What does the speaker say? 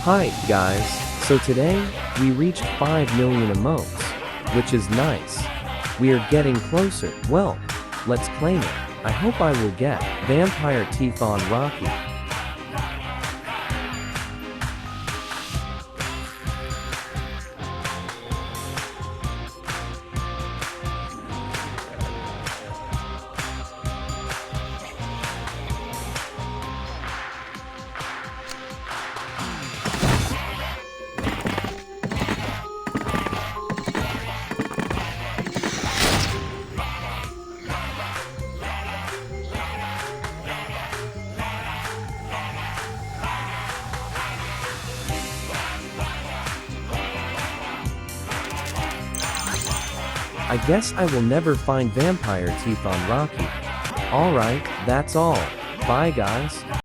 Hi, guys. So today, we reached 5 million emotes, which is nice. We are getting closer. Well, let's claim it. I hope I will get vampire teeth on Rocky. I guess I will never find vampire teeth on Rocky. Alright, that's all. Bye guys.